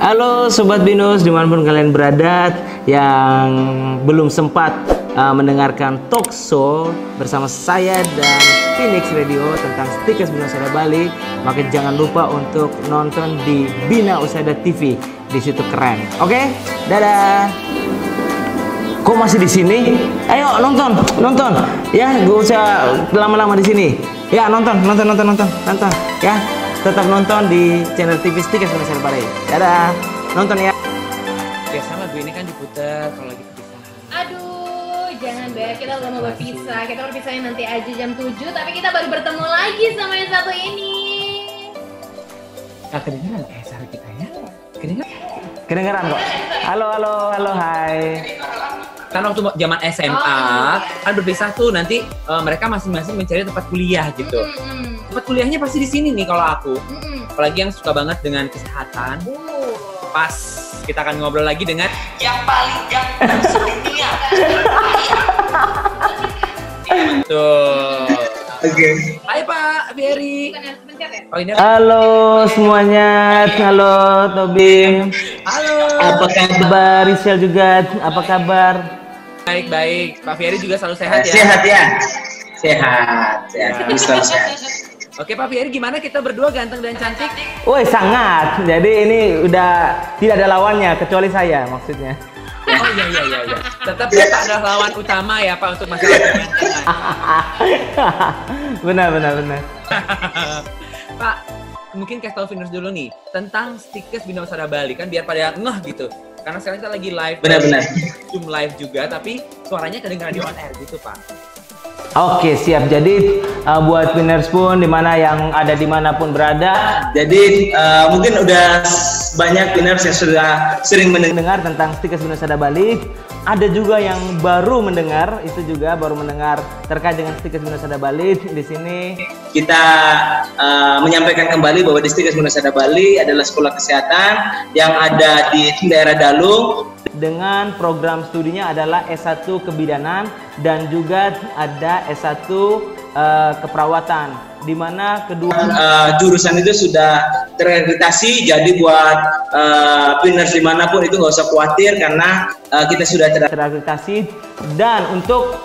Halo Sobat Binus dimanapun kalian berada yang belum sempat mendengarkan talk show bersama saya dan Phoenix Radio tentang Stikers Bina Usada Bali, maka jangan lupa untuk nonton di Bina Usada TV, di situ keren. Oke, dadah. Kok masih di sini? Ayo nonton ya, gak usah lama-lama di sini. Ya nonton ya. Tetap nonton di channel TV Stikers Bina Usada Bali. Dadah, nonton ya. Biasa lagu ini kan diputar kalau lagi perpisahan. Aduh, jangan deh, kita udah mau berpisah. Kita berpisahnya nanti aja jam 7, tapi kita baru bertemu lagi sama yang satu ini. Kedengeran suara kita ya? Kedengeran kok. Halo, hai. Kan waktu zaman SMA kan berpisah tuh, nanti mereka masing-masing mencari tempat kuliah gitu. Tempat kuliahnya pasti di sini nih kalau aku. Apalagi yang suka banget dengan kesehatan. Pas kita akan ngobrol lagi dengan yang paling ganteng sedunia. Betul. Oke. Hai Pak Ferry. Oh, ini Halo semuanya, halo Tobing. halo. Apa kabar? Rizal juga, apa kabar? Baik. Pak Ferry juga selalu sehat ya? Sehat ya? Sehat. Selalu sehat. Oke Pak Ferry, gimana kita berdua ganteng dan cantik? Woi sangat. Jadi ini udah tidak ada lawannya kecuali saya maksudnya. Oh iya. Tetap Bapak adalah lawan utama ya Pak untuk masalah kegantengan. Benar. Pak, mungkin kasih tahu Venus dulu nih tentang Stikers Bina Usada Bali, kan biar pada ngeh gitu. Karena sekarang kita lagi live, Benar. Zoom live juga, tapi suaranya kedengaran di on air gitu Pak. Oke siap. Jadi buat winners pun dimana yang ada dimanapun berada, Jadi mungkin udah banyak winners yang sudah sering mendengar. mendengar tentang Stikers Bina Usada Bali. Ada juga yang baru mendengar, itu juga baru mendengar terkait dengan Stikers Bina Usada Bali. Di sini Kita menyampaikan kembali bahwa di Stikers Bina Usada Bali adalah sekolah kesehatan yang ada di daerah Dalung. dengan program studinya adalah S1 Kebidanan dan juga ada S1 Keperawatan, di mana kedua Jurusan itu sudah terakreditasi, jadi buat winners dimanapun itu nggak usah khawatir karena kita sudah terakreditasi. Dan untuk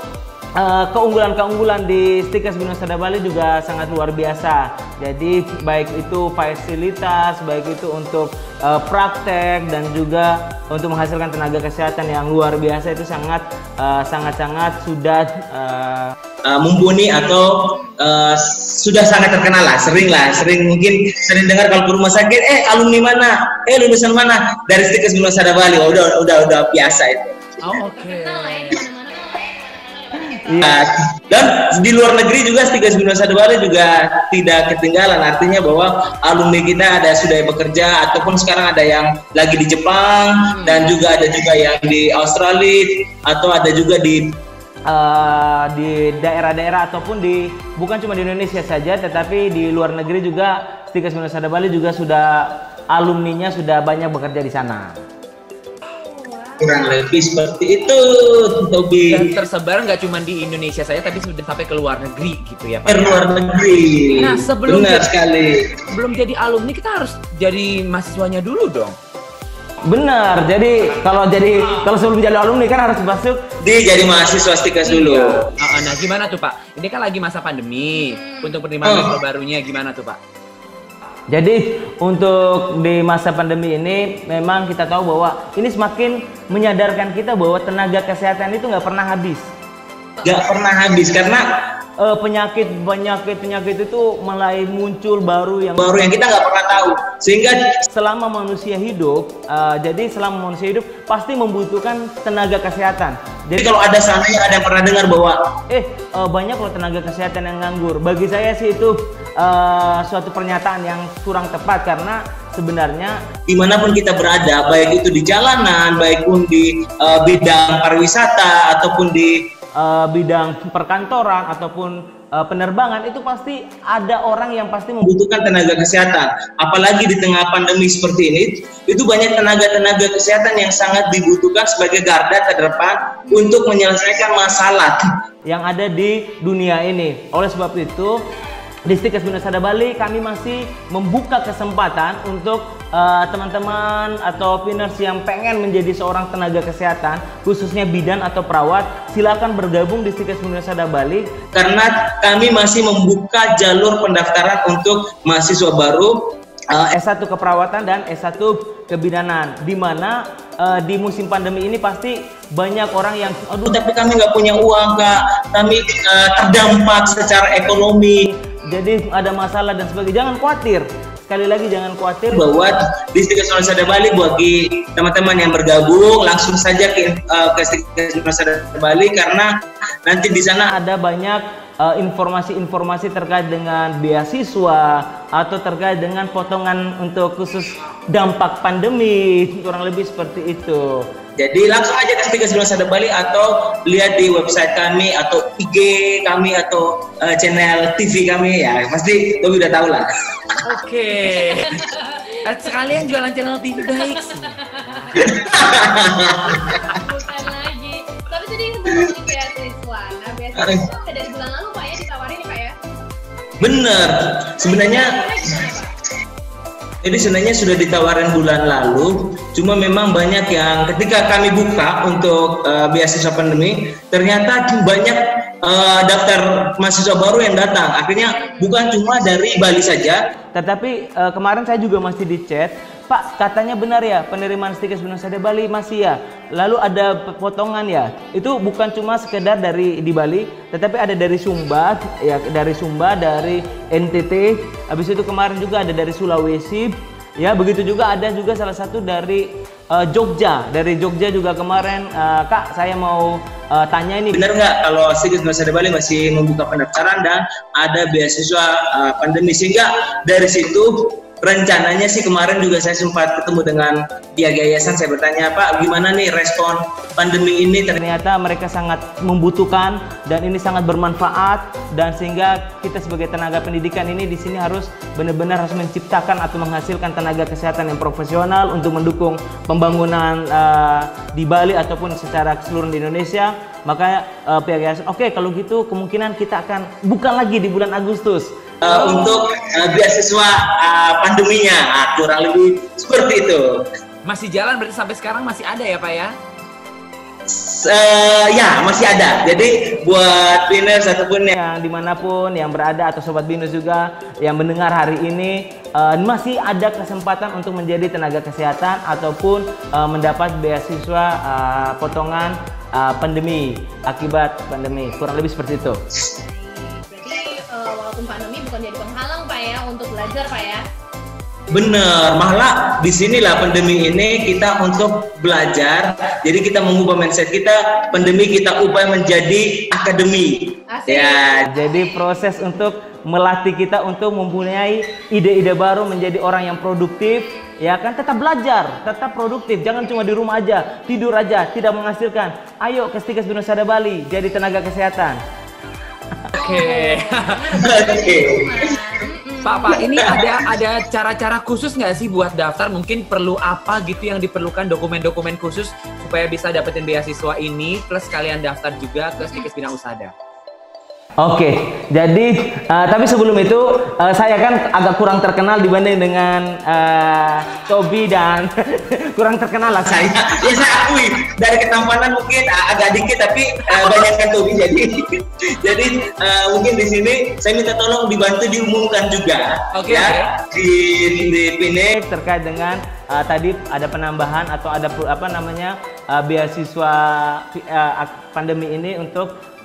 keunggulan di Stikers Bina Usada Bali juga sangat luar biasa. Jadi baik itu fasilitas, baik itu untuk praktek dan juga untuk menghasilkan tenaga kesehatan yang luar biasa, itu sangat sudah mumpuni atau sudah sangat terkenal lah, sering mungkin sering dengar kalau ke rumah sakit, alumni mana, lulusan mana dari Stikers Bina Usada Bali. Udah biasa itu. Oh oke. Dan di luar negeri juga Stikers Bina Usada Bali juga tidak ketinggalan, artinya bahwa alumni kita sudah yang bekerja ataupun sekarang ada yang lagi di Jepang dan juga ada juga yang di Australia atau ada juga di daerah-daerah ataupun bukan cuma di Indonesia saja, tetapi di luar negeri juga Stikers Bina Usada Bali juga sudah alumninya sudah banyak bekerja di sana. kurang lebih seperti itu, Tobi. Dan tersebar nggak cuma di Indonesia saja, tapi sudah sampai ke luar negeri gitu ya Pak. Ke luar negeri. Nah, Benar sekali. Sebelum jadi alumni kita harus jadi mahasiswanya dulu dong. Benar. Jadi kalau sebelum jadi alumni kan harus masuk Jadi mahasiswa Stikers dulu. Nah gimana tuh Pak? Ini kan lagi masa pandemi. Untuk penerimaan mahasiswa barunya gimana tuh Pak? Jadi untuk di masa pandemi ini memang kita tahu bahwa ini semakin menyadarkan kita bahwa tenaga kesehatan itu nggak pernah habis. Nggak pernah habis karena penyakit itu mulai muncul baru yang kita nggak pernah tahu. Sehingga selama manusia hidup, pasti membutuhkan tenaga kesehatan. jadi kalau ada seandainya ada yang pernah dengar bahwa banyak loh tenaga kesehatan yang nganggur. Bagi saya sih itu suatu pernyataan yang kurang tepat, karena sebenarnya dimanapun kita berada, baik itu di jalanan, baik pun di bidang pariwisata ataupun di bidang perkantoran ataupun penerbangan, itu pasti ada orang yang pasti membutuhkan tenaga kesehatan. Apalagi di tengah pandemi seperti ini, itu banyak tenaga kesehatan yang sangat dibutuhkan sebagai garda terdepan untuk menyelesaikan masalah yang ada di dunia ini. Oleh sebab itu di Stikes Bina Sada Bali kami masih membuka kesempatan untuk teman-teman atau pinners yang pengen menjadi seorang tenaga kesehatan, khususnya bidan atau perawat, silakan bergabung di Stikes Bina Sada Bali. Karena kami masih membuka jalur pendaftaran untuk mahasiswa baru S1 keperawatan dan S1 kebidanan, di mana di musim pandemi ini pasti banyak orang yang aduh tapi kami nggak punya uang Kak, kami terdampak secara ekonomi, jadi ada masalah dan sebagainya. Jangan khawatir, sekali lagi jangan khawatir bahwa di Stikes Bina Sada Bali bagi teman-teman yang bergabung langsung saja ke Stikes Bina Sada Bali, karena nanti di sana ada banyak informasi-informasi terkait dengan beasiswa atau terkait dengan potongan untuk khusus dampak pandemi, kurang lebih seperti itu. Jadi langsung aja ke Stikes Bina Sada Bali atau lihat di website kami atau IG kami atau channel TV kami, ya pasti Tobi udah tahu lah. Oke. Sekalian jualan channel TV baik sih. Bukan lagi. Tapi tadi ngomongin beasiswa. Nah, beasiswa itu dari bulan lalu Pak ya ditawarin nih Pak ya? Bener. Jadi sebenarnya sudah ditawarin bulan lalu, cuma memang banyak yang ketika kami buka untuk beasiswa pandemi, ternyata banyak daftar mahasiswa baru yang datang. Akhirnya bukan cuma dari Bali saja. Tetapi kemarin saya juga masih di chat, Pak, katanya benar ya penerimaan Stikes Bina Sada Bali masih ya. Lalu ada potongan ya. Itu bukan cuma sekedar dari di Bali, tetapi ada dari Sumba, ya dari Sumba, dari NTT. Habis itu kemarin juga ada dari Sulawesi. Ya, begitu juga ada juga salah satu dari Jogja. Dari Jogja juga kemarin, Kak, saya mau tanya ini. Benar nggak kalau Stikes Bina Sada Bali masih membuka pendaftaran dan ada beasiswa pandemi, sehingga dari situ rencananya sih kemarin juga saya sempat ketemu dengan pihak yayasan, saya bertanya, Pak, gimana nih respon pandemi ini? Ternyata mereka sangat membutuhkan dan ini sangat bermanfaat, dan sehingga kita sebagai tenaga pendidikan ini di sini harus benar-benar harus menciptakan atau menghasilkan tenaga kesehatan yang profesional untuk mendukung pembangunan di Bali ataupun secara keseluruhan di Indonesia. Makanya pihak yayasan, oke, kalau gitu kemungkinan kita akan buka lagi di bulan Agustus. Untuk beasiswa pandeminya, kurang lebih seperti itu. Masih jalan berarti sampai sekarang masih ada ya Pak ya? Ya masih ada. Jadi buat pinners ataupun yang dimanapun yang berada atau sobat binus juga yang mendengar hari ini, masih ada kesempatan untuk menjadi tenaga kesehatan ataupun mendapat beasiswa potongan pandemi akibat pandemi, kurang lebih seperti itu. Walaupun pandemi bukan jadi penghalang Pak ya untuk belajar Pak ya? Bener, malah disinilah pandemi ini kita untuk belajar. Jadi kita mengubah mindset kita, pandemi kita ubah menjadi akademi. Asik. Ya, jadi proses untuk melatih kita untuk mempunyai ide-ide baru, menjadi orang yang produktif. Ya kan, tetap belajar, tetap produktif. Jangan cuma di rumah aja, tidur aja, tidak menghasilkan. Ayo ke Stikes Bina Sada Bali, jadi tenaga kesehatan. Oke. Pak, ini ada cara-cara khusus nggak sih buat daftar? Mungkin perlu apa gitu yang diperlukan, dokumen-dokumen khusus supaya bisa dapetin beasiswa ini, plus kalian daftar juga ke Stikes Bina Usada. Oke, jadi tapi sebelum itu saya kan agak kurang terkenal dibanding dengan Tobi dan kurang terkenal lah saya. Ya saya akui dari ketampanan mungkin agak dikit, tapi banyak kan Tobi, jadi mungkin di sini saya minta tolong dibantu diumumkan juga. Oke. Ya, di Pine terkait dengan tadi ada penambahan atau ada beasiswa pandemi ini untuk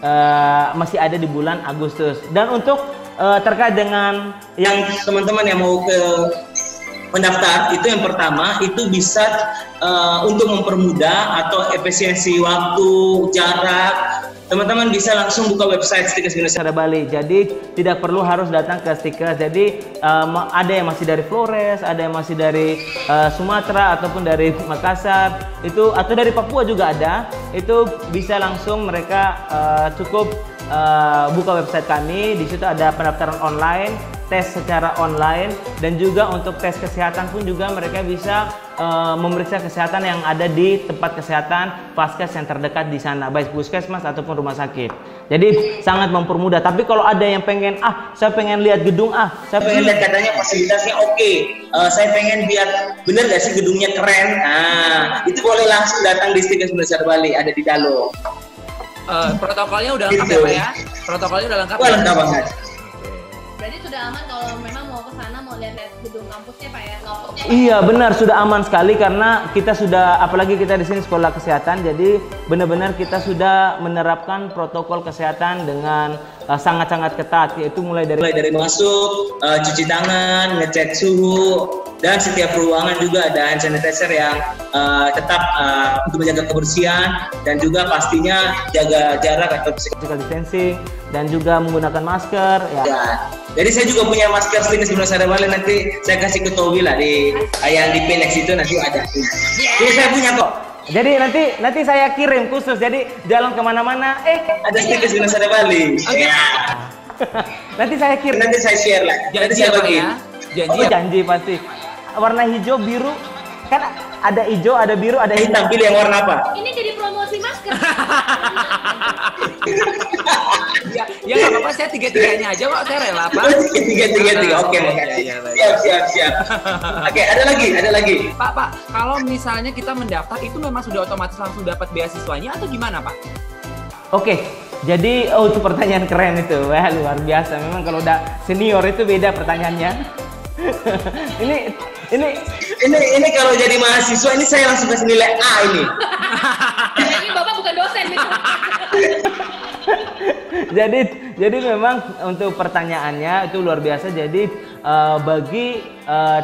masih ada di bulan Agustus. Dan untuk terkait dengan yang teman-teman yang mau ke mendaftar, itu yang pertama itu bisa untuk mempermudah atau efisiensi waktu, jarak, teman-teman bisa langsung buka website Stikes Bina Sada Bali. Jadi tidak perlu harus datang ke Stikes. Jadi ada yang masih dari Flores, ada yang masih dari Sumatera ataupun dari Makassar, itu atau dari Papua juga ada. Itu bisa langsung mereka cukup buka website kami. Di situ ada pendaftaran online, tes secara online, dan juga untuk tes kesehatan pun juga mereka bisa memeriksa kesehatan yang ada di tempat kesehatan Vaskes yang terdekat di sana, baik puskesmas ataupun rumah sakit. Jadi sangat mempermudah. Tapi kalau ada yang pengen, saya pengen lihat gedung, saya pengen lihat katanya fasilitasnya oke. Saya pengen lihat bener gak sih gedungnya keren. Nah, itu boleh langsung datang di Stikas Gunung Bali, ada di Dalo. Protokolnya udah lengkap ya Pak ya? Protokolnya udah lengkap? Wah, lengkap banget. Berarti sudah aman kalau memang mau ke sana mau lihat-lihat gedung kampusnya Pak ya? Iya benar, sudah aman sekali karena kita sudah, apalagi kita di sini sekolah kesehatan, jadi benar-benar kita sudah menerapkan protokol kesehatan dengan sangat-sangat ketat, yaitu mulai dari masuk, cuci tangan, ngecek suhu, dan setiap ruangan juga ada hand sanitizer yang tetap untuk menjaga kebersihan dan juga pastinya jaga jarak atau physical distancing dan juga menggunakan masker. Ya. Jadi saya juga punya masker Stikas Gunung Bali, nanti saya kasih ke Towi lah di yang di Phoenix itu nanti ada. Ini saya punya kok. Jadi nanti saya kirim khusus. Jadi jalan kemana-mana, ada Stikas Gunung Bali. Oke. Ya. Nanti saya kirim. Nanti saya share lah. Janji saya Pak ya? Janji pasti. Warna hijau, biru, kan ada hijau, ada biru, ada hitam. Pilih yang warna apa? Ini jadi promosi masker. Ya nggak apa-apa, saya tiga-tiganya aja kok, saya rela Pak. Tiga. Oke. Siap. Oke, ada lagi. Pak, kalau misalnya kita mendaftar itu memang sudah otomatis langsung dapat beasiswanya atau gimana Pak? Oke, jadi itu pertanyaan keren itu, wah luar biasa. Memang kalau udah senior itu beda pertanyaannya. Ini kalau jadi mahasiswa ini saya langsung kasih nilai A ini. Ini Bapak bukan dosen nih. Jadi memang untuk pertanyaannya itu luar biasa. Jadi bagi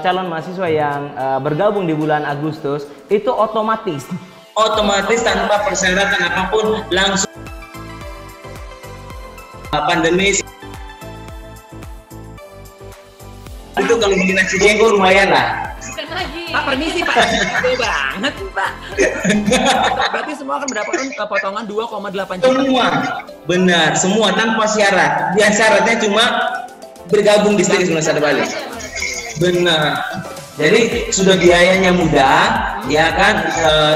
calon mahasiswa yang bergabung di bulan Agustus itu otomatis tanpa persyaratan apapun langsung pandemi itu kalau beli nasi jengkol lumayan lah. Bukan lagi. Pak, permisi Pak. Gede banget Pak. Berarti semua akan mendapatkan potongan 2,8 juta. Semua tanpa syarat. Dia syaratnya cuma bergabung di Stikas Gunung Bali. Benar. Jadi sudah biayanya mudah, ya kan?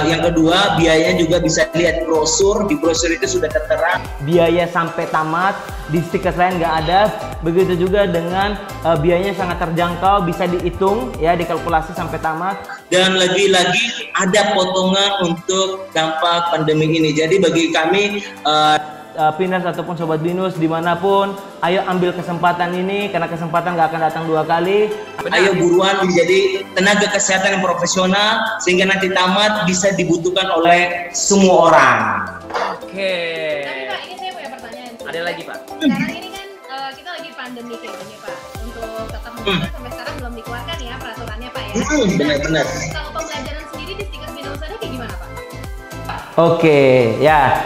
Yang kedua biayanya juga bisa lihat brosur. Di brosur itu sudah tertera biaya sampai tamat. Di Stikas lain nggak ada. Begitu juga dengan biayanya sangat terjangkau, bisa dihitung ya, dikalkulasi sampai tamat. Dan lagi-lagi ada potongan untuk dampak pandemi ini. Jadi bagi kami Piners ataupun Sobat Binus dimanapun, ayo ambil kesempatan ini karena kesempatan nggak akan datang dua kali. Ayo buruan menjadi tenaga kesehatan yang profesional sehingga nanti tamat bisa dibutuhkan oleh semua orang. Oke. Tapi Pak, ini saya punya pertanyaan. Ada lagi Pak? Sekarang ini kan kita lagi pandemi kayak gini Pak. Untuk tetap muka sampai sekarang belum dikeluarkan ya peraturannya Pak ya. Benar. Kalau pembelajaran sendiri di Stikas Bina Usaha kayak gimana Pak? Oke, ya.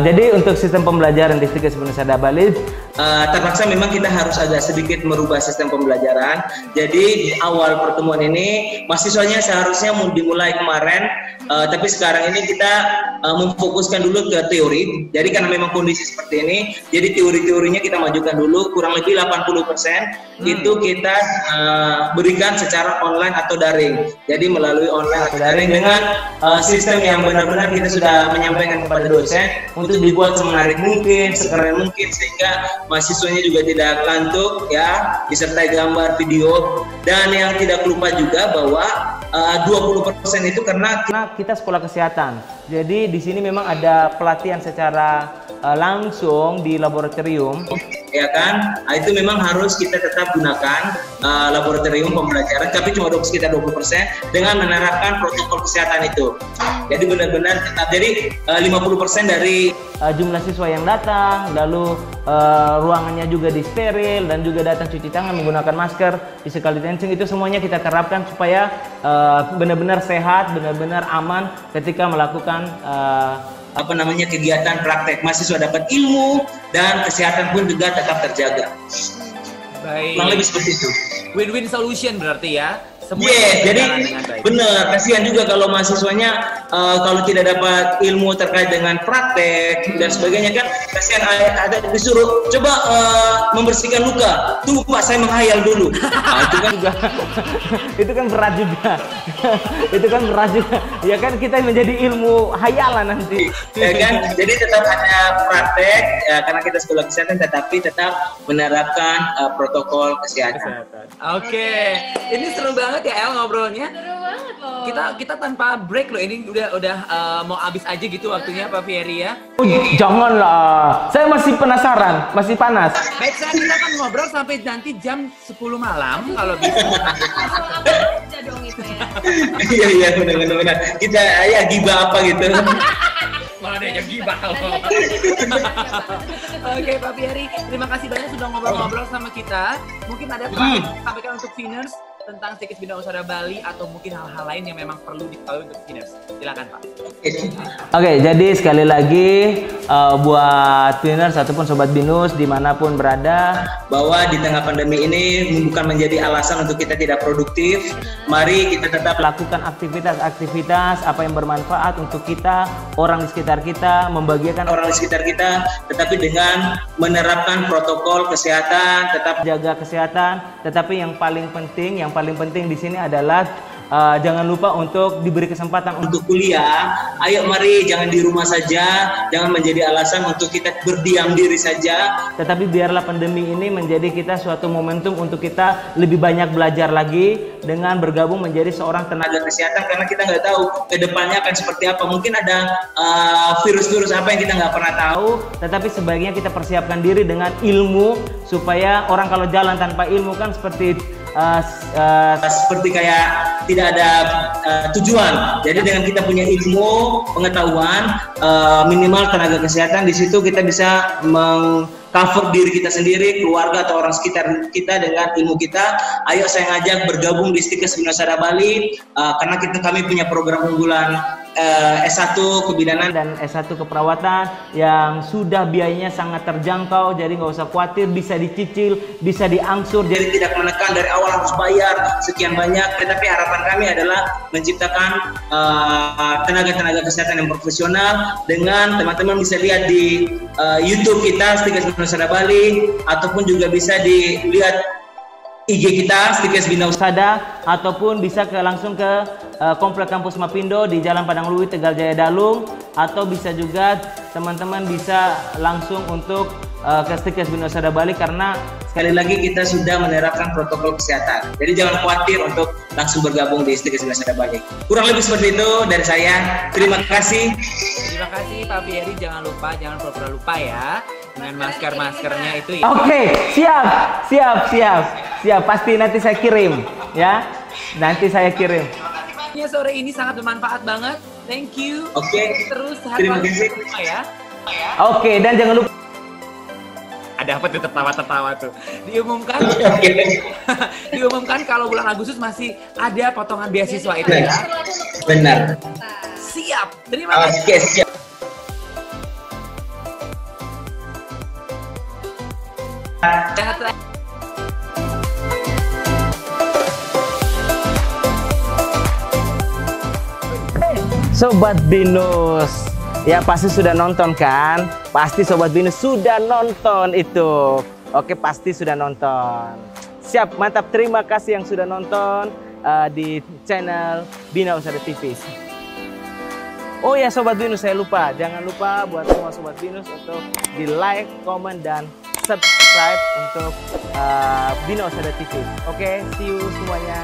Jadi untuk sistem pembelajaran di Stikas Gunung Bali terpaksa memang kita harus agak sedikit merubah sistem pembelajaran. Jadi di awal pertemuan ini mahasiswanya seharusnya dimulai kemarin, tapi sekarang ini kita memfokuskan dulu ke teori. Jadi karena memang kondisi seperti ini, jadi teori-teorinya kita majukan dulu, kurang lebih 80% itu kita berikan secara online atau daring. Jadi melalui online atau daring dengan sistem yang benar-benar kita sudah menyampaikan kepada dosen untuk dibuat semenarik mungkin, sekeren mungkin, sehingga mahasiswanya juga tidak kantuk ya, disertai gambar, video. Dan yang tidak lupa juga bahwa 20% itu karena kita sekolah kesehatan. Jadi di sini memang ada pelatihan secara langsung di laboratorium, ya kan? Itu memang harus kita tetap gunakan laboratorium pembelajaran, tapi cuma sekitar 20% dengan menerapkan protokol kesehatan itu. Jadi benar-benar tetap. Jadi 50% dari jumlah siswa yang datang, lalu ruangannya juga disteril dan juga datang cuci tangan menggunakan masker, physical distancing, itu semuanya kita terapkan supaya benar-benar sehat, benar-benar aman ketika melakukan kegiatan praktek. Mahasiswa dapat ilmu dan kesehatan pun juga tetap terjaga. Baik. Kurang lebih seperti itu. Win-win solution berarti ya. Jadi benar, kasihan juga kalau mahasiswanya kalau tidak dapat ilmu terkait dengan praktek dan sebagainya kan, kasihan ada disuruh coba membersihkan luka. Tuh Pak, saya menghayal dulu. Nah, itu kan juga itu kan berat juga. Itu kan berat juga. Ya kan kita menjadi ilmu hayalan nanti. Ya kan? Jadi tetap hanya praktek ya, karena kita sekolah kesehatan, tetapi tetap menerapkan protokol kesehatan. Oke. Ini seru banget ya El ngobrolnya. Seru banget loh. Kita tanpa break loh. Ini udah mau habis aja gitu waktunya Pak Fieri ya. Oh, janganlah. Saya masih penasaran, masih panas. Baik, kita akan ngobrol sampai nanti jam 10 malam kalau bisa. Apa aja dong itu ya. Iya benar. Kita ya gibah apa gitu. Malah ada yang gibah. Oke Pak Fieri, terima kasih banyak sudah ngobrol-ngobrol sama kita. Mungkin ada yang sampaikan untuk Viners tentang Stikes Bina Usaha Bali atau mungkin hal-hal lain yang memang perlu diketahui untuk Viners. Silakan Pak. Oke, jadi sekali lagi buat Viners ataupun Sobat Binus dimanapun berada, bahwa di tengah pandemi ini bukan menjadi alasan untuk kita tidak produktif. Mari kita tetap lakukan aktivitas-aktivitas apa yang bermanfaat untuk kita, orang di sekitar kita, membahagiakan orang di sekitar kita, tetapi dengan menerapkan protokol kesehatan, tetap jaga kesehatan. Tetapi yang paling penting di sini adalah jangan lupa untuk diberi kesempatan untuk kuliah. Ayo mari, jangan di rumah saja, jangan menjadi alasan untuk kita berdiam diri saja. Tetapi biarlah pandemi ini menjadi kita suatu momentum untuk kita lebih banyak belajar lagi dengan bergabung menjadi seorang tenaga kesehatan, karena kita nggak tahu ke depannya akan seperti apa. Mungkin ada virus-virus apa yang kita nggak pernah tahu. Tetapi sebaiknya kita persiapkan diri dengan ilmu, supaya orang kalau jalan tanpa ilmu kan seperti kayak tidak ada tujuan. Jadi dengan kita punya ilmu, pengetahuan, minimal tenaga kesehatan, di situ kita bisa cover diri kita sendiri, keluarga atau orang sekitar kita dengan ilmu kita. Ayo saya ngajak bergabung di Stikes Bina Usaha Bali, karena kami punya program unggulan S1 kebidanan dan S1 keperawatan yang sudah biayanya sangat terjangkau, jadi nggak usah khawatir, bisa dicicil, bisa diangsur. Jadi tidak menekan dari awal harus bayar sekian banyak, tetapi harapan kami adalah menciptakan tenaga-tenaga kesehatan yang profesional. Dengan teman-teman bisa lihat di YouTube kita Stikes Bina Usaha Bali, ataupun juga bisa dilihat IG kita Stikes Bina Usaha, ataupun bisa langsung ke Komplek Kampus Mapindo di Jalan Padang Lui, Tegal Jaya Dalung, atau bisa juga teman-teman bisa langsung untuk ke Stikes Bina Usaha Bali, karena sekali lagi kita sudah menerapkan protokol kesehatan. Jadi jangan khawatir untuk langsung bergabung di Stikes Bina Usaha Bali. Kurang lebih seperti itu dari saya. Terima kasih. Terima kasih Pak Fieri, jangan pura-pura lupa ya dengan maskernya itu ya. Oke, siap. Pasti nanti saya kirim ya. Nanti saya kirim. Sore ini sangat bermanfaat banget. Thank you. Oke. Terus terima kasih ya. Oke, dan jangan lupa. Ada apa tuh tertawa tuh? Diumumkan kalau bulan Agustus masih ada potongan beasiswa itu ya. Benar. Siap. Terima kasih. Oke, siap. Sobat Binus, ya pasti sudah nonton kan? Pasti Sobat Binus sudah nonton itu. Oke, pasti sudah nonton. Siap, mantap. Terima kasih yang sudah nonton di channel Bina Usaha TV. Oh ya Sobat Binus, saya lupa. Jangan lupa buat semua Sobat Binus untuk di like, komen, dan subscribe untuk Bina Usaha TV. Oke, see you semuanya.